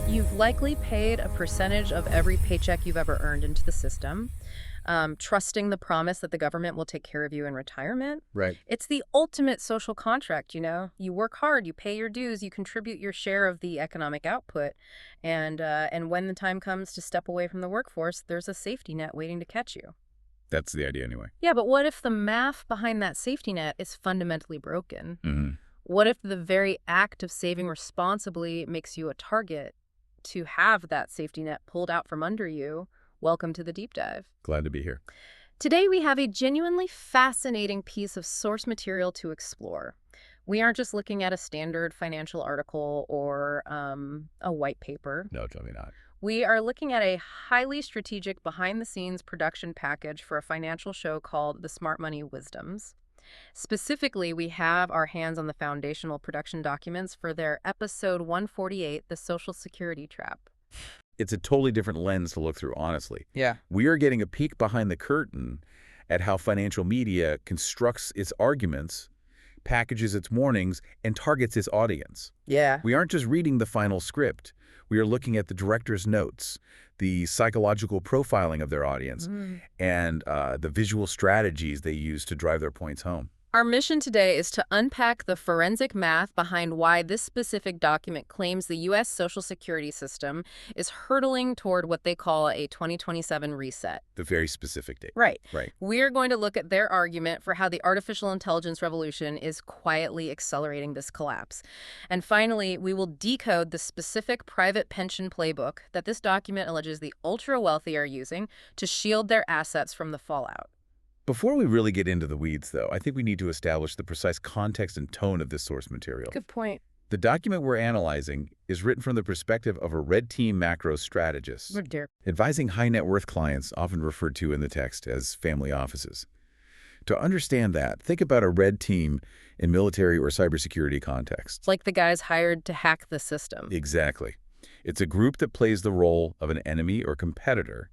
You've likely paid a percentage of every paycheck you've ever earned into the system, trusting the promise that the government will take care of you in retirement. Right. It's the ultimate social contract, you know? You work hard, you pay your dues, you contribute your share of the economic output, and when the time comes to step away from the workforce, there's a safety net waiting to catch you. That's the idea anyway. Yeah, but what if the math behind that safety net is fundamentally broken? Mm-hmm. What if the very act of saving responsibly makes you a target to have that safety net pulled out from under you? Welcome to the deep dive. Glad to be here. Today we have a genuinely fascinating piece of source material to explore. We aren't just looking at a standard financial article or a white paper. No, totally not. We are looking at a highly strategic behind-the-scenes production package for a financial show called The Smart Money Wisdoms. Specifically, we have our hands on the foundational production documents for their episode 148, The Social Security Trap. It's a totally different lens to look through, honestly. Yeah. We are getting a peek behind the curtain at how financial media constructs its arguments, packages its warnings, and targets its audience. Yeah. We aren't just reading the final script. We are looking at the director's notes, the psychological profiling of their audience, and the visual strategies they use to drive their points home. Our mission today is to unpack the forensic math behind why this specific document claims the U.S. Social Security system is hurtling toward what they call a 2027 reset. The very specific date. Right. Right. We're going to look at their argument for how the artificial intelligence revolution is quietly accelerating this collapse. And finally, we will decode the specific private pension playbook that this document alleges the ultra-wealthy are using to shield their assets from the fallout. Before we really get into the weeds, though, I think we need to establish the precise context and tone of this source material. Good point. The document we're analyzing is written from the perspective of a red team macro strategist, Oh, dear. advising high net worth clients, often referred to in the text as family offices. To understand that, think about a red team in military or cybersecurity context. Like the guys hired to hack the system. Exactly. It's a group that plays the role of an enemy or competitor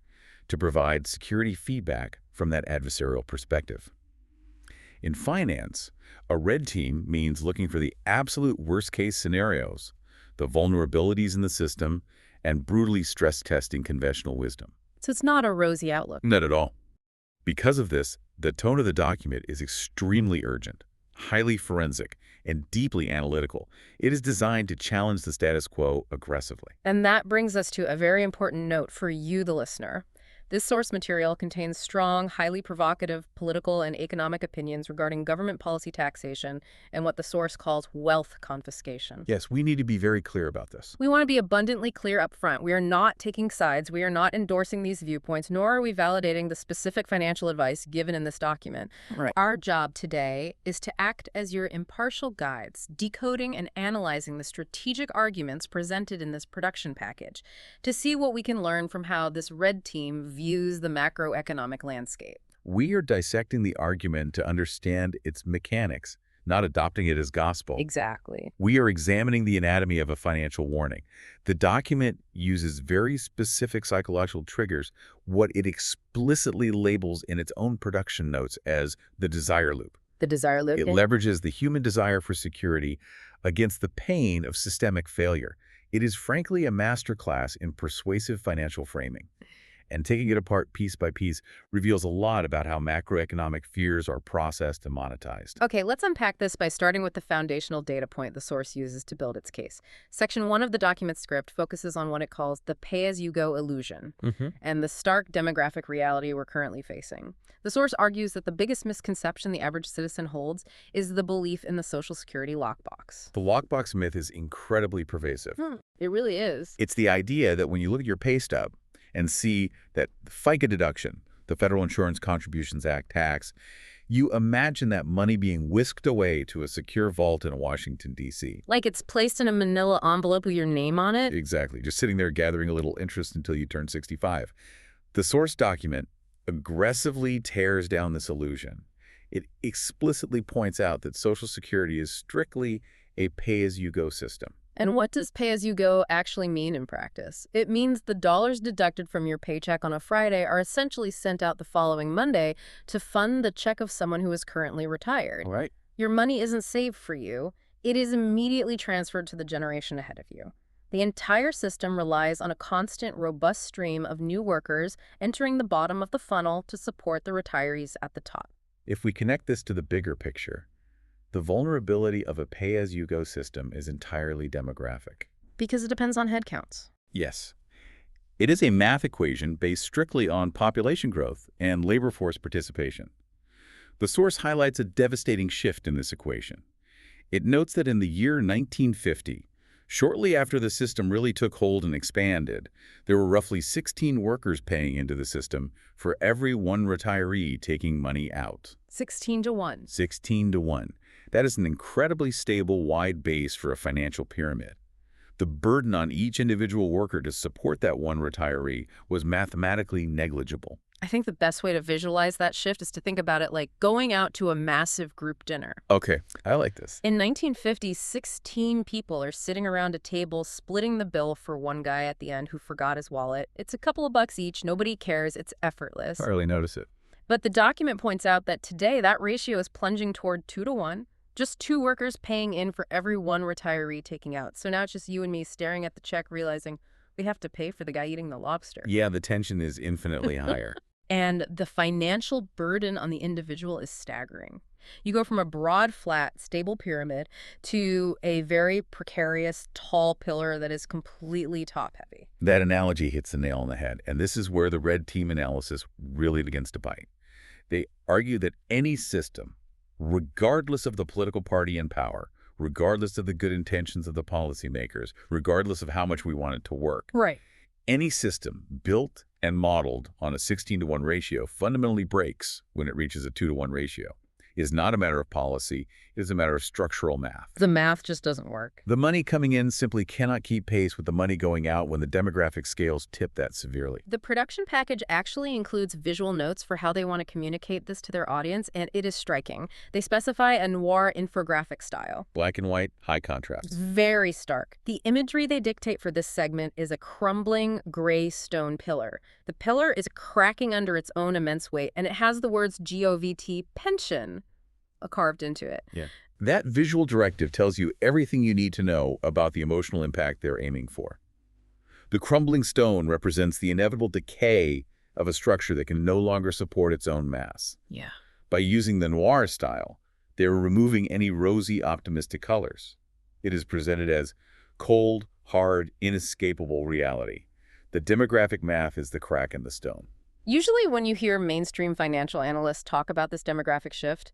to provide security feedback from that adversarial perspective. In finance, a red team means looking for the absolute worst-case scenarios, the vulnerabilities in the system, and brutally stress-testing conventional wisdom. So it's not a rosy outlook. Not at all. Because of this, the tone of the document is extremely urgent, highly forensic, and deeply analytical. It is designed to challenge the status quo aggressively. And that brings us to a very important note for you, the listener. This source material contains strong, highly provocative political and economic opinions regarding government policy taxation and what the source calls wealth confiscation. Yes, we need to be very clear about this. We want to be abundantly clear up front. We are not taking sides. We are not endorsing these viewpoints, nor are we validating the specific financial advice given in this document. Right. Our job today is to act as your impartial guides, decoding and analyzing the strategic arguments presented in this production package to see what we can learn from how this red team views the macroeconomic landscape. We are dissecting the argument to understand its mechanics, not adopting it as gospel. Exactly. We are examining the anatomy of a financial warning. The document uses very specific psychological triggers, what it explicitly labels in its own production notes as the desire loop. The desire loop. It leverages the human desire for security against the pain of systemic failure. It is frankly a masterclass in persuasive financial framing. And taking it apart piece by piece reveals a lot about how macroeconomic fears are processed and monetized. Okay, let's unpack this by starting with the foundational data point the source uses to build its case. Section 1 of the document script focuses on what it calls the pay-as-you-go illusion and the stark demographic reality we're currently facing. The source argues that the biggest misconception the average citizen holds is the belief in the Social Security lockbox. The lockbox myth is incredibly pervasive. It really is. It's the idea that when you look at your pay stub and see that FICA deduction, the Federal Insurance Contributions Act tax, you imagine that money being whisked away to a secure vault in Washington, D.C. Like it's placed in a manila envelope with your name on it? Exactly, just sitting there gathering a little interest until you turn 65. The source document aggressively tears down this illusion. It explicitly points out that Social Security is strictly a pay-as-you-go system. And what does pay-as-you-go actually mean in practice? It means the dollars deducted from your paycheck on a Friday are essentially sent out the following Monday to fund the check of someone who is currently retired. Right. Your money isn't saved for you. It is immediately transferred to the generation ahead of you. The entire system relies on a constant, robust stream of new workers entering the bottom of the funnel to support the retirees at the top. If we connect this to the bigger picture, the vulnerability of a pay-as-you-go system is entirely demographic. Because it depends on headcounts. Yes. It is a math equation based strictly on population growth and labor force participation. The source highlights a devastating shift in this equation. It notes that in the year 1950, shortly after the system really took hold and expanded, there were roughly 16 workers paying into the system for every one retiree taking money out. 16 to 1. 16 to 1. That is an incredibly stable, wide base for a financial pyramid. The burden on each individual worker to support that one retiree was mathematically negligible. I think the best way to visualize that shift is to think about it like going out to a massive group dinner. Okay, I like this. In 1950, 16 people are sitting around a table splitting the bill for one guy at the end who forgot his wallet. It's a couple of bucks each. Nobody cares. It's effortless. I hardly notice it. But the document points out that today that ratio is plunging toward 2 to 1. Just 2 workers paying in for every one retiree taking out. So now it's just you and me staring at the check realizing we have to pay for the guy eating the lobster. Yeah, the tension is infinitely higher. And the financial burden on the individual is staggering. You go from a broad, flat, stable pyramid to a very precarious, tall pillar that is completely top-heavy. That analogy hits the nail on the head, and this is where the red team analysis really begins to bite. They argue that any system, regardless of the political party in power, regardless of the good intentions of the policymakers, regardless of how much we want it to work, Right. any system built and modeled on a 16 to 1 ratio fundamentally breaks when it reaches a 2 to 1 ratio. It is not a matter of policy. It is a matter of structural math. The math just doesn't work. The money coming in simply cannot keep pace with the money going out when the demographic scales tip that severely. The production package actually includes visual notes for how they want to communicate this to their audience, and it is striking. They specify a noir infographic style. Black and white, high contrast. Very stark. The imagery they dictate for this segment is a crumbling gray stone pillar. The pillar is cracking under its own immense weight, and it has the words GOVT pension carved into it. Yeah. That visual directive tells you everything you need to know about the emotional impact they're aiming for. The crumbling stone represents the inevitable decay of a structure that can no longer support its own mass. Yeah. By using the noir style, they're removing any rosy, optimistic colors. It is presented as cold, hard, inescapable reality. The demographic math is the crack in the stone. Usually when you hear mainstream financial analysts talk about this demographic shift,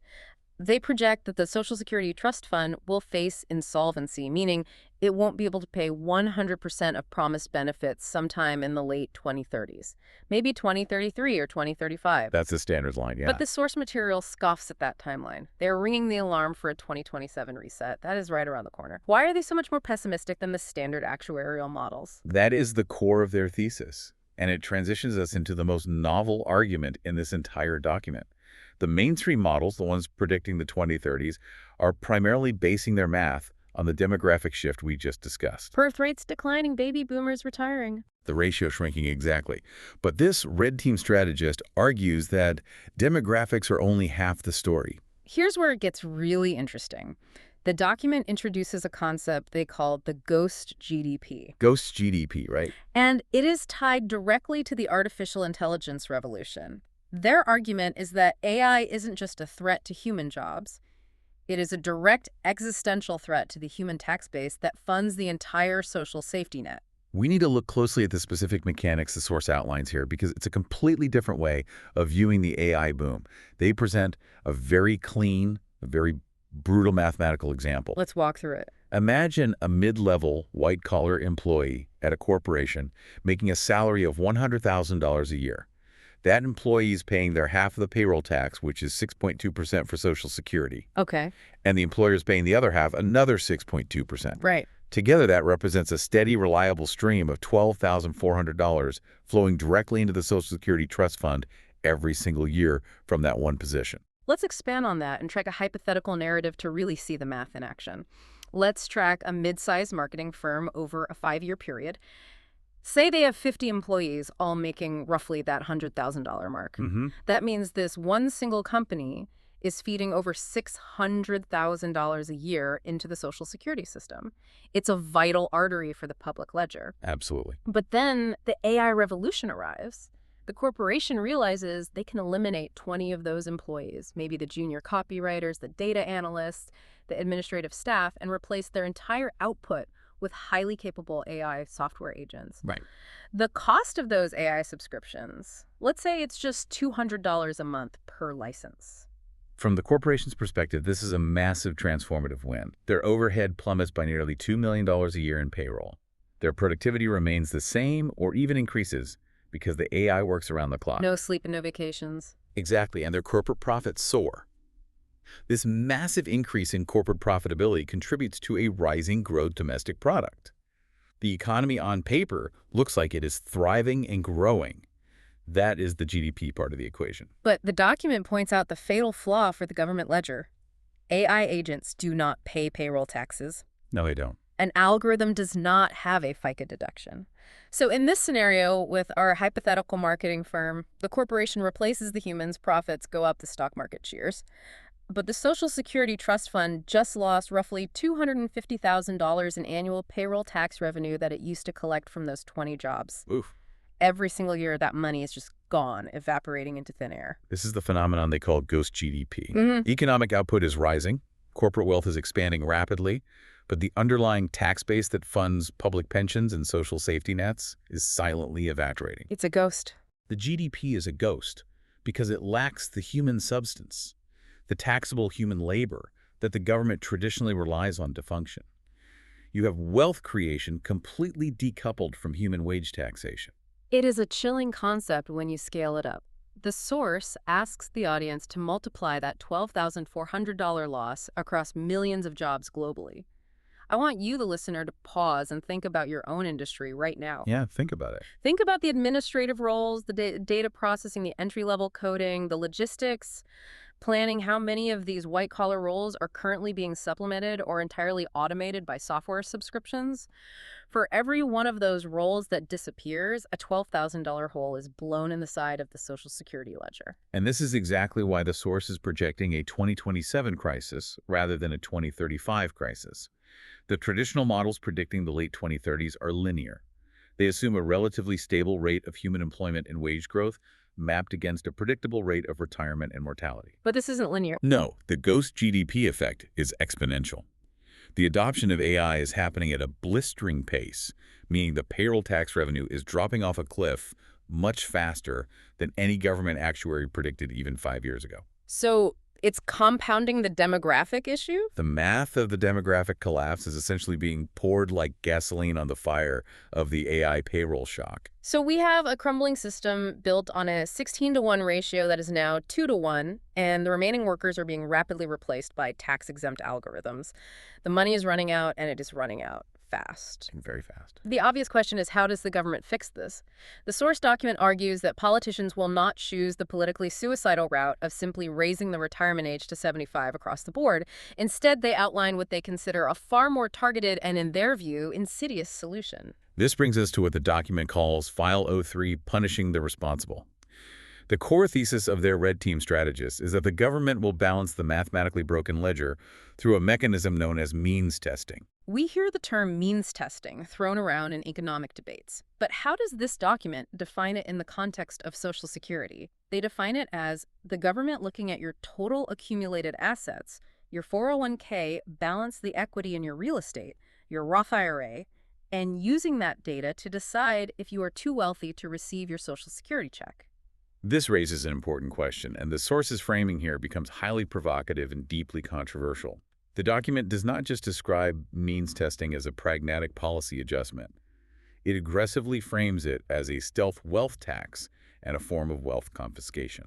they project that the Social Security Trust Fund will face insolvency, meaning it won't be able to pay 100% of promised benefits sometime in the late 2030s, maybe 2033 or 2035. That's the standard line, yeah. But the source material scoffs at that timeline. They're ringing the alarm for a 2027 reset. That is right around the corner. Why are they so much more pessimistic than the standard actuarial models? That is the core of their thesis, and it transitions us into the most novel argument in this entire document. The mainstream models, the ones predicting the 2030s, are primarily basing their math on the demographic shift we just discussed. Birth rates declining, baby boomers retiring. The ratio shrinking exactly. But this red team strategist argues that demographics are only half the story. Here's where it gets really interesting. The document introduces a concept they call the ghost GDP. Ghost GDP, right? And it is tied directly to the artificial intelligence revolution. Their argument is that AI isn't just a threat to human jobs. It is a direct existential threat to the human tax base that funds the entire social safety net. We need to look closely at the specific mechanics the source outlines here because it's a completely different way of viewing the AI boom. They present a very clean, a very brutal mathematical example. Let's walk through it. Imagine a mid-level white-collar employee at a corporation making a salary of $100,000 a year. That employee is paying their half of the payroll tax, which is 6.2% for Social Security. Okay. And the employer is paying the other half, another 6.2%. Right. Together, that represents a steady, reliable stream of $12,400 flowing directly into the Social Security Trust Fund every single year from that one position. Let's expand on that and track a hypothetical narrative to really see the math in action. Let's track a mid-sized marketing firm over a 5-year period. Say they have 50 employees, all making roughly that $100,000 mark. Mm-hmm. That means this one single company is feeding over $600,000 a year into the Social Security system. It's a vital artery for the public ledger. Absolutely. But then the AI revolution arrives. The corporation realizes they can eliminate 20 of those employees, maybe the junior copywriters, the data analysts, the administrative staff, and replace their entire output with highly capable AI software agents. Right. The cost of those AI subscriptions, let's say it's just $200 a month per license. From the corporation's perspective, this is a massive transformative win. Their overhead plummets by nearly $2 million a year in payroll. Their productivity remains the same or even increases because the AI works around the clock. No sleep and no vacations. Exactly, and their corporate profits soar. This massive increase in corporate profitability contributes to a rising gross domestic product. The economy on paper looks like it is thriving and growing. That is the GDP part of the equation. But the document points out the fatal flaw for the government ledger. AI agents do not pay payroll taxes. No, they don't. An algorithm does not have a FICA deduction. So in this scenario, with our hypothetical marketing firm, the corporation replaces the humans, profits go up, the stock market cheers. But the Social Security Trust Fund just lost roughly $250,000 in annual payroll tax revenue that it used to collect from those 20 jobs. Oof. Every single year, that money is just gone, evaporating into thin air. This is the phenomenon they call ghost GDP. Economic output is rising, corporate wealth is expanding rapidly, but the underlying tax base that funds public pensions and social safety nets is silently evaporating. It's a ghost. The GDP is a ghost because it lacks the human substance, the taxable human labor that the government traditionally relies on to function. You have wealth creation completely decoupled from human wage taxation. It is a chilling concept when you scale it up. The source asks the audience to multiply that $12,400 loss across millions of jobs globally. I want you, the listener, to pause and think about your own industry right now. Yeah, think about it. Think about the administrative roles, the data processing, the entry-level coding, the logistics, planning. How many of these white-collar roles are currently being supplemented or entirely automated by software subscriptions? For every one of those roles that disappears, a $12,000 hole is blown in the side of the Social Security ledger. And this is exactly why the source is projecting a 2027 crisis rather than a 2035 crisis. The traditional models predicting the late 2030s are linear. They assume a relatively stable rate of human employment and wage growth mapped against a predictable rate of retirement and mortality. But this isn't linear. No, the ghost GDP effect is exponential. The adoption of AI is happening at a blistering pace, meaning the payroll tax revenue is dropping off a cliff much faster than any government actuary predicted even 5 years ago. So it's compounding the demographic issue? The math of the demographic collapse is essentially being poured like gasoline on the fire of the AI payroll shock. So we have a crumbling system built on a 16-to-1 ratio that is now 2-to-1, and the remaining workers are being rapidly replaced by tax-exempt algorithms. The money is running out, and it is running out fast. Very fast. The obvious question is, how does the government fix this? The source document argues that politicians will not choose the politically suicidal route of simply raising the retirement age to 75 across the board. Instead, they outline what they consider a far more targeted and, in their view, insidious solution. This brings us to what the document calls File 03, Punishing the Responsible. The core thesis of their red team strategists is that the government will balance the mathematically broken ledger through a mechanism known as means testing. We hear the term means testing thrown around in economic debates, but how does this document define it in the context of Social Security? They define it as the government looking at your total accumulated assets, your 401k, balance the equity in your real estate, your Roth IRA, and using that data to decide if you are too wealthy to receive your Social Security check. This raises an important question, and the source's framing here becomes highly provocative and deeply controversial. The document does not just describe means testing as a pragmatic policy adjustment. It aggressively frames it as a stealth wealth tax and a form of wealth confiscation.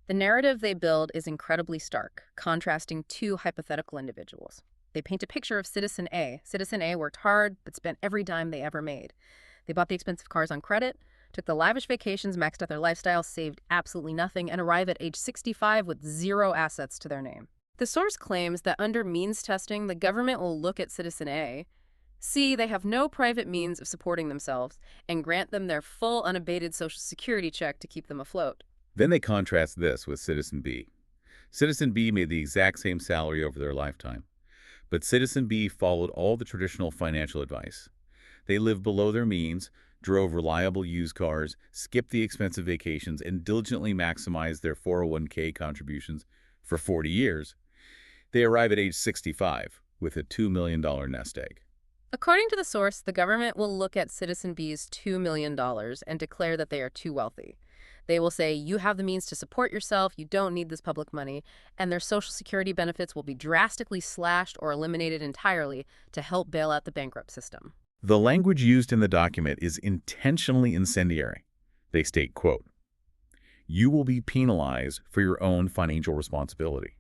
The narrative they build is incredibly stark, contrasting two hypothetical individuals. They paint a picture of Citizen A. Citizen A worked hard, but spent every dime they ever made. They bought the expensive cars on credit, took the lavish vacations, maxed out their lifestyle, saved absolutely nothing, and arrive at age 65 with zero assets to their name. The source claims that under means testing, the government will look at Citizen A, see they have no private means of supporting themselves, and grant them their full unabated Social Security check to keep them afloat. Then they contrast this with Citizen B. Citizen B made the exact same salary over their lifetime. But Citizen B followed all the traditional financial advice. They lived below their means, drove reliable used cars, skipped the expensive vacations, and diligently maximized their 401k contributions for 40 years. They arrive at age 65 with a $2 million nest egg. According to the source, the government will look at Citizen B's $2 million and declare that they are too wealthy. They will say, you have the means to support yourself, you don't need this public money, and their Social Security benefits will be drastically slashed or eliminated entirely to help bail out the bankrupt system. The language used in the document is intentionally incendiary. They state, quote, "You will be penalized for your own financial responsibility."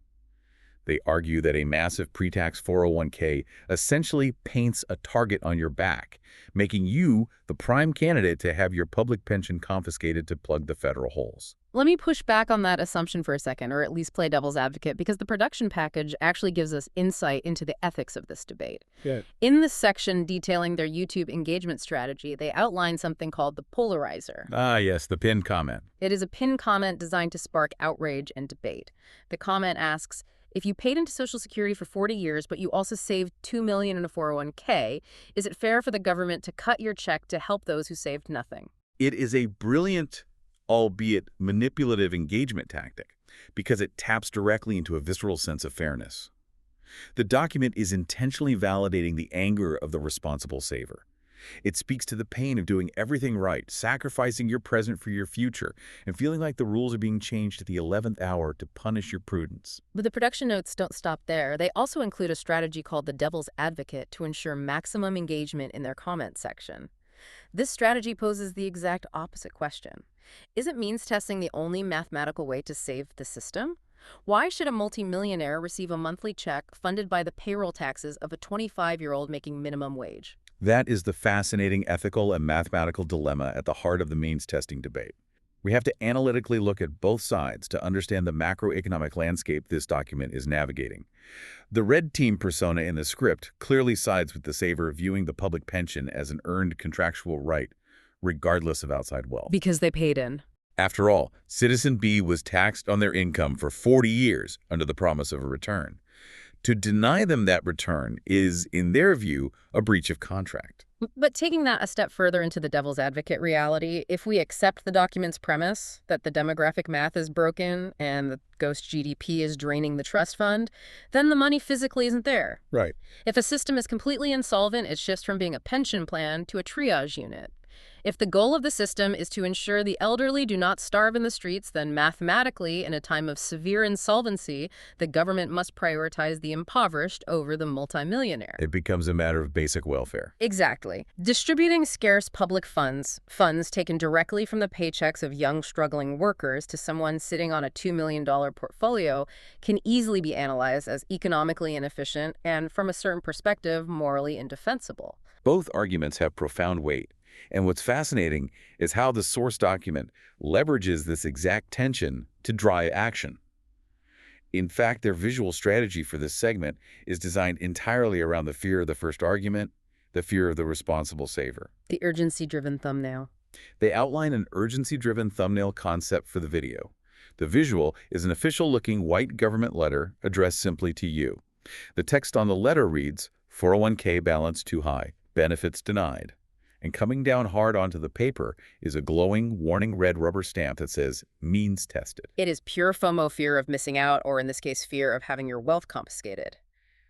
They argue that a massive pre-tax 401k essentially paints a target on your back, making you the prime candidate to have your public pension confiscated to plug the federal holes. Let me push back on that assumption for a second, or at least play devil's advocate, because the production package actually gives us insight into the ethics of this debate. Good. In this section detailing their YouTube engagement strategy, they outline something called the polarizer. Ah, yes, the pinned comment. It is a pinned comment designed to spark outrage and debate. The comment asks, if you paid into Social Security for 40 years, but you also saved $2 million in a 401k, is it fair for the government to cut your check to help those who saved nothing? It is a brilliant, albeit manipulative engagement tactic because it taps directly into a visceral sense of fairness. The document is intentionally validating the anger of the responsible saver. It speaks to the pain of doing everything right, sacrificing your present for your future, and feeling like the rules are being changed at the 11th hour to punish your prudence. But the production notes don't stop there. They also include a strategy called the devil's advocate to ensure maximum engagement in their comment section. This strategy poses the exact opposite question. Isn't means testing the only mathematical way to save the system? Why should a multimillionaire receive a monthly check funded by the payroll taxes of a 25-year-old making minimum wage? That is the fascinating ethical and mathematical dilemma at the heart of the means testing debate. We have to analytically look at both sides to understand the macroeconomic landscape this document is navigating. The red team persona in the script clearly sides with the saver, viewing the public pension as an earned contractual right, regardless of outside wealth. Because they paid in. After all, Citizen B was taxed on their income for 40 years under the promise of a return. To deny them that return is, in their view, a breach of contract. But taking that a step further into the devil's advocate reality, if we accept the document's premise that the demographic math is broken and the ghost GDP is draining the trust fund, then the money physically isn't there. Right. If a system is completely insolvent, it shifts from being a pension plan to a triage unit. If the goal of the system is to ensure the elderly do not starve in the streets, then mathematically, in a time of severe insolvency, the government must prioritize the impoverished over the multimillionaire. It becomes a matter of basic welfare. Exactly. Distributing scarce public funds taken directly from the paychecks of young struggling workers to someone sitting on a $2 million portfolio can easily be analyzed as economically inefficient and, from a certain perspective, morally indefensible. Both arguments have profound weight. And what's fascinating is how the source document leverages this exact tension to drive action. In fact, their visual strategy for this segment is designed entirely around the fear of the first argument, the fear of the responsible saver. The urgency-driven thumbnail. They outline an urgency-driven thumbnail concept for the video. The visual is an official-looking white government letter addressed simply to you. The text on the letter reads, 401k balance too high, benefits denied. And coming down hard onto the paper is a glowing, warning red rubber stamp that says, means tested. It is pure FOMO, fear of missing out, or in this case, fear of having your wealth confiscated.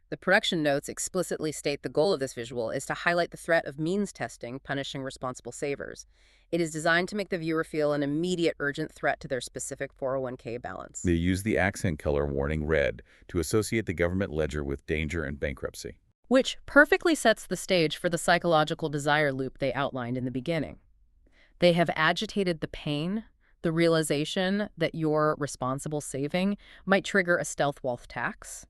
The production notes explicitly state the goal of this visual is to highlight the threat of means testing punishing responsible savers. It is designed to make the viewer feel an immediate urgent threat to their specific 401k balance. They use the accent color warning red to associate the government ledger with danger and bankruptcy. Which perfectly sets the stage for the psychological desire loop they outlined in the beginning. They have agitated the pain, the realization that your responsible saving might trigger a stealth wealth tax.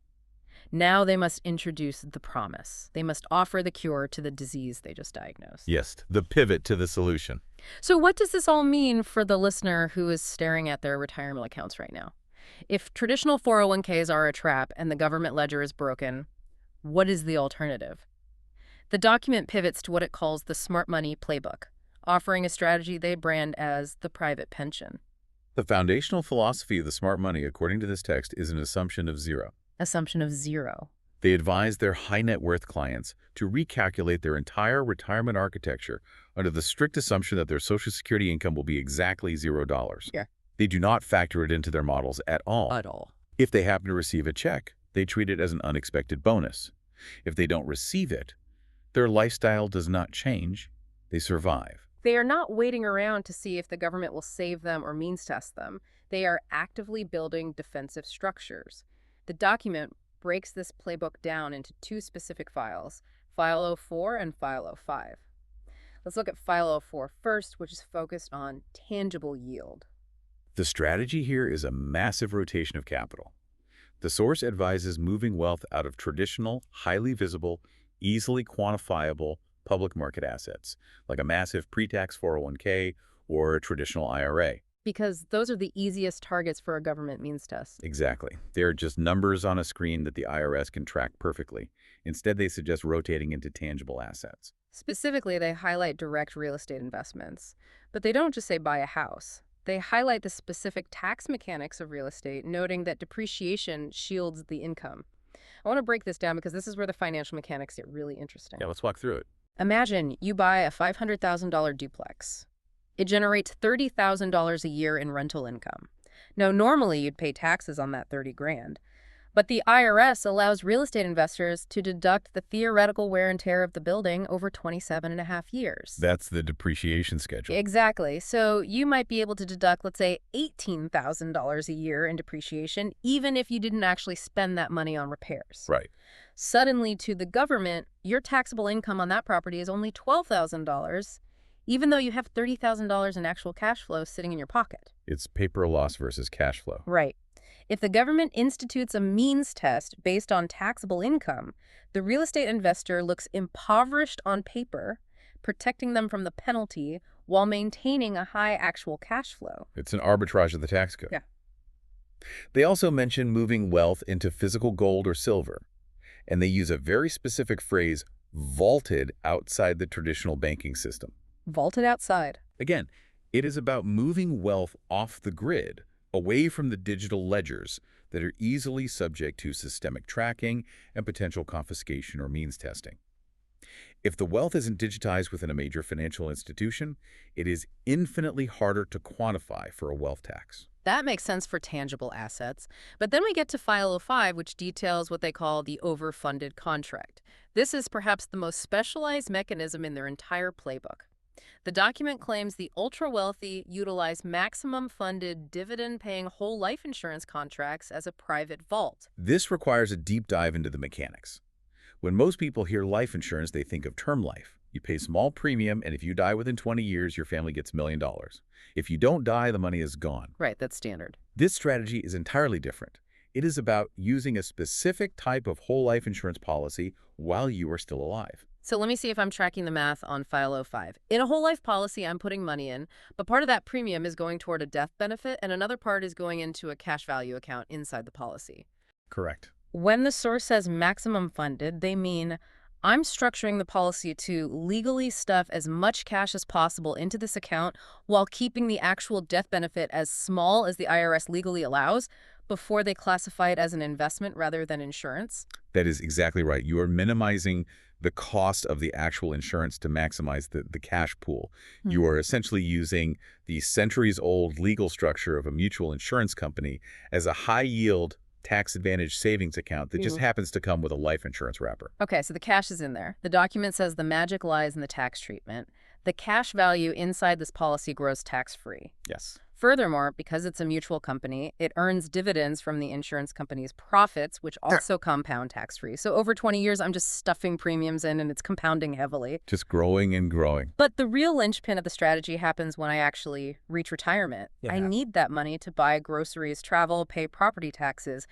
Now they must introduce the promise. They must offer the cure to the disease they just diagnosed. Yes, the pivot to the solution. So what does this all mean for the listener who is staring at their retirement accounts right now? If traditional 401ks are a trap and the government ledger is broken, what is the alternative? The document pivots to what it calls the smart money playbook, offering a strategy they brand as the private pension. The foundational philosophy of the smart money, according to this text, is an assumption of zero. Assumption of zero. They advise their high net worth clients to recalculate their entire retirement architecture under the strict assumption that their Social Security income will be exactly $0. Yeah. They do not factor it into their models at all. At all. If they happen to receive a check, they treat it as an unexpected bonus. If they don't receive it, their lifestyle does not change. They survive. They are not waiting around to see if the government will save them or means test them. They are actively building defensive structures. The document breaks this playbook down into two specific files, File 04 and File 05. Let's look at File 04 first, which is focused on tangible yield. The strategy here is a massive rotation of capital. The source advises moving wealth out of traditional, highly visible, easily quantifiable public market assets, like a massive pre-tax 401k or a traditional IRA. Because those are the easiest targets for a government means test. Exactly. They're just numbers on a screen that the IRS can track perfectly. Instead, they suggest rotating into tangible assets. Specifically, they highlight direct real estate investments. But they don't just say buy a house. They highlight the specific tax mechanics of real estate, noting that depreciation shields the income. I want to break this down because this is where the financial mechanics get really interesting. Yeah, let's walk through it. Imagine you buy a $500,000 duplex. It generates $30,000 a year in rental income. Now, normally you'd pay taxes on that $30,000, but the IRS allows real estate investors to deduct the theoretical wear and tear of the building over 27.5 years. That's the depreciation schedule. Exactly. So you might be able to deduct, let's say, $18,000 a year in depreciation, even if you didn't actually spend that money on repairs. Right. Suddenly, to the government, your taxable income on that property is only $12,000, even though you have $30,000 in actual cash flow sitting in your pocket. It's paper loss versus cash flow. Right. If the government institutes a means test based on taxable income, the real estate investor looks impoverished on paper, protecting them from the penalty while maintaining a high actual cash flow. It's an arbitrage of the tax code. Yeah. They also mention moving wealth into physical gold or silver, and they use a very specific phrase, vaulted outside the traditional banking system. Vaulted outside. Again, it is about moving wealth off the grid, away from the digital ledgers that are easily subject to systemic tracking and potential confiscation or means testing. If the wealth isn't digitized within a major financial institution, it is infinitely harder to quantify for a wealth tax. That makes sense for tangible assets. But then we get to File 05, which details what they call the overfunded contract. This is perhaps the most specialized mechanism in their entire playbook. The document claims the ultra-wealthy utilize maximum-funded, dividend-paying whole life insurance contracts as a private vault. This requires a deep dive into the mechanics. When most people hear life insurance, they think of term life. You pay small premium, and if you die within 20 years, your family gets $1 million. If you don't die, the money is gone. Right, that's standard. This strategy is entirely different. It is about using a specific type of whole life insurance policy while you are still alive. So let me see if I'm tracking the math on File 05. In a whole life policy, I'm putting money in, but part of that premium is going toward a death benefit, and another part is going into a cash value account inside the policy. Correct. When the source says maximum funded, they mean I'm structuring the policy to legally stuff as much cash as possible into this account while keeping the actual death benefit as small as the IRS legally allows before they classify it as an investment rather than insurance. That is exactly right. You are minimizing the cost of the actual insurance to maximize the cash pool. You are essentially using the centuries-old legal structure of a mutual insurance company as a high-yield tax-advantaged savings account that just happens to come with a life insurance wrapper. Okay, so the cash is in there. The document says the magic lies in the tax treatment. The cash value inside this policy grows tax-free. Yes. Furthermore, because it's a mutual company, it earns dividends from the insurance company's profits, which also compound tax-free. So over 20 years, I'm just stuffing premiums in, and it's compounding heavily. Just growing and growing. But the real linchpin of the strategy happens when I actually reach retirement. Yeah. I need that money to buy groceries, travel, pay property taxes.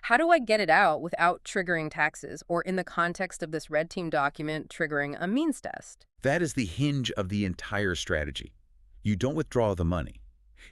How do I get it out without triggering taxes, or in the context of this red team document, triggering a means test? That is the hinge of the entire strategy. You don't withdraw the money.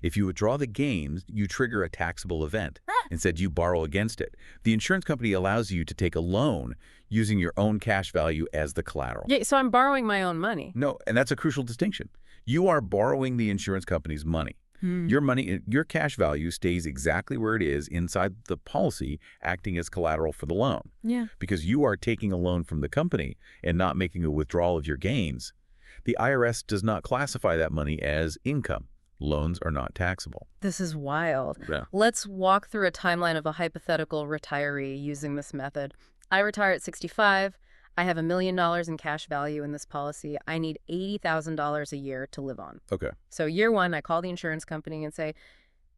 If you withdraw the gains, you trigger a taxable event. Instead, you borrow against it. The insurance company allows you to take a loan using your own cash value as the collateral. Yeah, so I'm borrowing my own money. No, and that's a crucial distinction. You are borrowing the insurance company's money. Your cash value stays exactly where it is inside the policy, acting as collateral for the loan. Yeah. Because you are taking a loan from the company and not making a withdrawal of your gains, the IRS does not classify that money as income. Loans are not taxable. This is wild. Yeah. Let's walk through a timeline of a hypothetical retiree using this method. I retire at 65. I have $1 million in cash value in this policy. I need $80,000 a year to live on. Okay. So year one, I call the insurance company and say,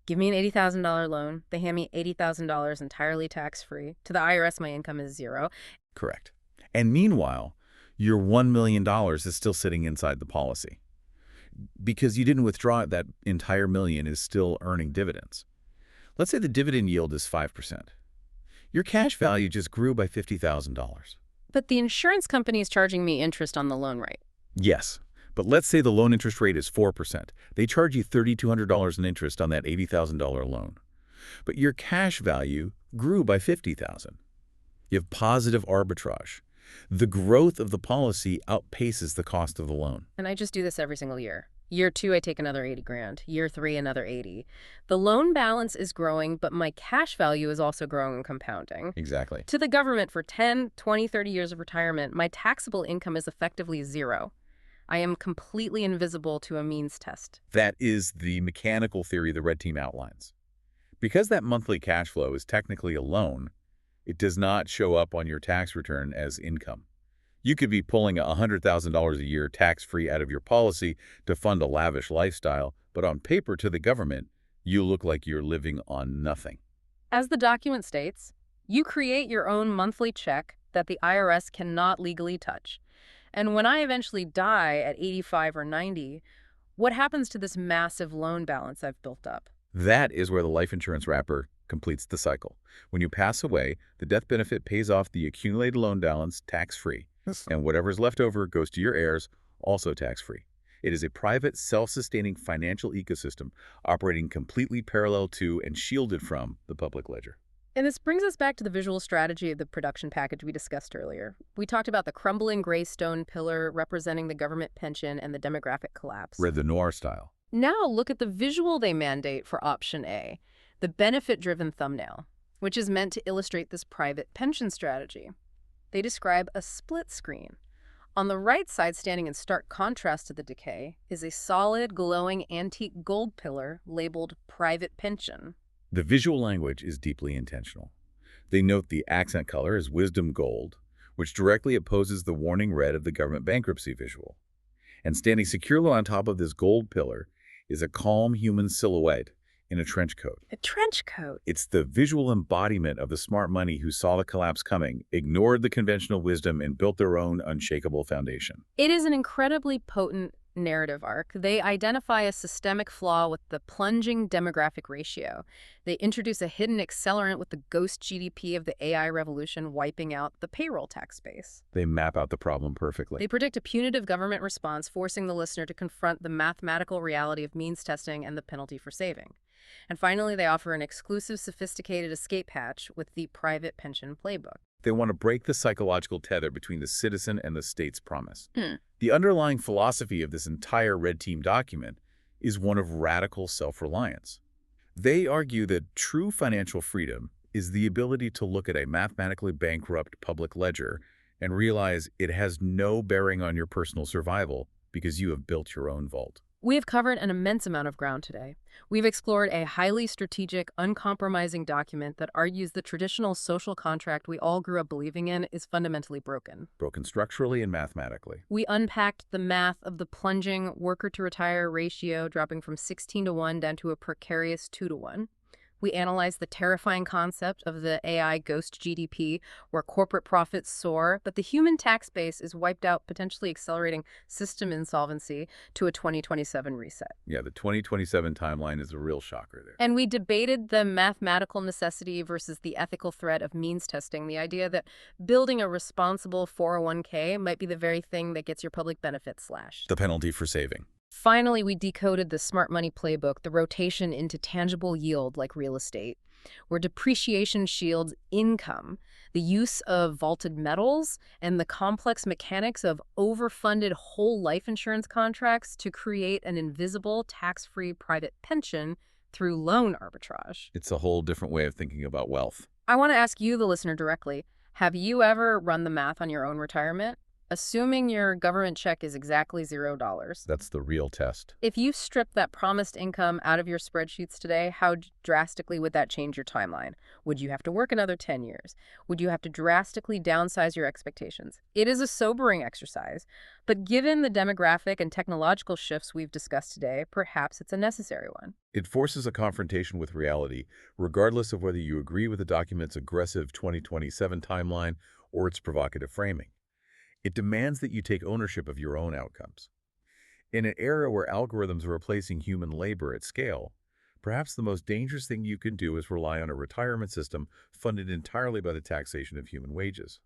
give me an $80,000 loan. They hand me $80,000 entirely tax-free. To the IRS, my income is zero. Correct. And meanwhile, your $1 million is still sitting inside the policy. Because you didn't withdraw it, that entire million is still earning dividends. Let's say the dividend yield is 5%. Your cash value just grew by $50,000. But the insurance company is charging me interest on the loan, right? Yes, but let's say the loan interest rate is 4%. They charge you $3,200 in interest on that $80,000 loan. But your cash value grew by $50,000. You have positive arbitrage. The growth of the policy outpaces the cost of the loan. And I just do this every single year. Year two, I take another 80 grand. Year three, another 80. The loan balance is growing, but my cash value is also growing and compounding. Exactly. To the government, for 10, 20, 30 years of retirement, my taxable income is effectively zero. I am completely invisible to a means test. That is the mechanical theory the red team outlines. Because that monthly cash flow is technically a loan, it does not show up on your tax return as income. You could be pulling $100,000 a year tax-free out of your policy to fund a lavish lifestyle, but on paper to the government, you look like you're living on nothing. As the document states, you create your own monthly check that the IRS cannot legally touch. And when I eventually die at 85 or 90, what happens to this massive loan balance I've built up? That is where the life insurance wrapper completes the cycle. When you pass away, the death benefit pays off the accumulated loan balance tax-free, and whatever's left over goes to your heirs, also tax-free. It is a private, self-sustaining financial ecosystem operating completely parallel to and shielded from the public ledger. And this brings us back to the visual strategy of the production package we discussed earlier. We talked about the crumbling gray stone pillar representing the government pension and the demographic collapse. Read the noir style. Now look at the visual they mandate for option A, the benefit-driven thumbnail, which is meant to illustrate this private pension strategy. They describe a split screen. On the right side, standing in stark contrast to the decay, is a solid, glowing antique gold pillar labeled private pension. The visual language is deeply intentional. They note the accent color is wisdom gold, which directly opposes the warning red of the government bankruptcy visual. And standing securely on top of this gold pillar is a calm human silhouette in a trench coat. A trench coat? It's the visual embodiment of the smart money who saw the collapse coming, ignored the conventional wisdom, and built their own unshakable foundation. It is an incredibly potent narrative arc. They identify a systemic flaw with the plunging demographic ratio. They introduce a hidden accelerant with the ghost GDP of the AI revolution wiping out the payroll tax base. They map out the problem perfectly. They predict a punitive government response, forcing the listener to confront the mathematical reality of means testing and the penalty for saving. And finally, they offer an exclusive, sophisticated escape hatch with the private pension playbook. They want to break the psychological tether between the citizen and the state's promise. The underlying philosophy of this entire red team document is one of radical self-reliance. They argue that true financial freedom is the ability to look at a mathematically bankrupt public ledger and realize it has no bearing on your personal survival because you have built your own vault. We have covered an immense amount of ground today. We've explored a highly strategic, uncompromising document that argues the traditional social contract we all grew up believing in is fundamentally broken. Broken structurally and mathematically. We unpacked the math of the plunging worker-to-retire ratio dropping from 16-to-1 down to a precarious 2-to-1. We analyzed the terrifying concept of the AI ghost GDP, where corporate profits soar, but the human tax base is wiped out, potentially accelerating system insolvency to a 2027 reset. Yeah, the 2027 timeline is a real shocker there. And we debated the mathematical necessity versus the ethical threat of means testing, the idea that building a responsible 401k might be the very thing that gets your public benefits slashed. The penalty for saving. Finally, we decoded the smart money playbook, the rotation into tangible yield like real estate, where depreciation shields income, the use of vaulted metals, and the complex mechanics of overfunded whole life insurance contracts to create an invisible tax-free private pension through loan arbitrage. It's a whole different way of thinking about wealth. I want to ask you, the listener, directly. Have you ever run the math on your own retirement? Assuming your government check is exactly $0. That's the real test. If you strip that promised income out of your spreadsheets today, how drastically would that change your timeline? Would you have to work another 10 years? Would you have to drastically downsize your expectations? It is a sobering exercise, but given the demographic and technological shifts we've discussed today, perhaps it's a necessary one. It forces a confrontation with reality, regardless of whether you agree with the document's aggressive 2027 timeline or its provocative framing. It demands that you take ownership of your own outcomes. In an era where algorithms are replacing human labor at scale, perhaps the most dangerous thing you can do is rely on a retirement system funded entirely by the taxation of human wages.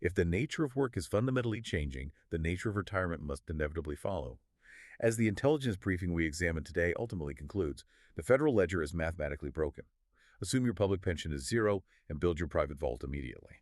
If the nature of work is fundamentally changing, the nature of retirement must inevitably follow. As the intelligence briefing we examined today ultimately concludes, the federal ledger is mathematically broken. Assume your public pension is zero and build your private vault immediately.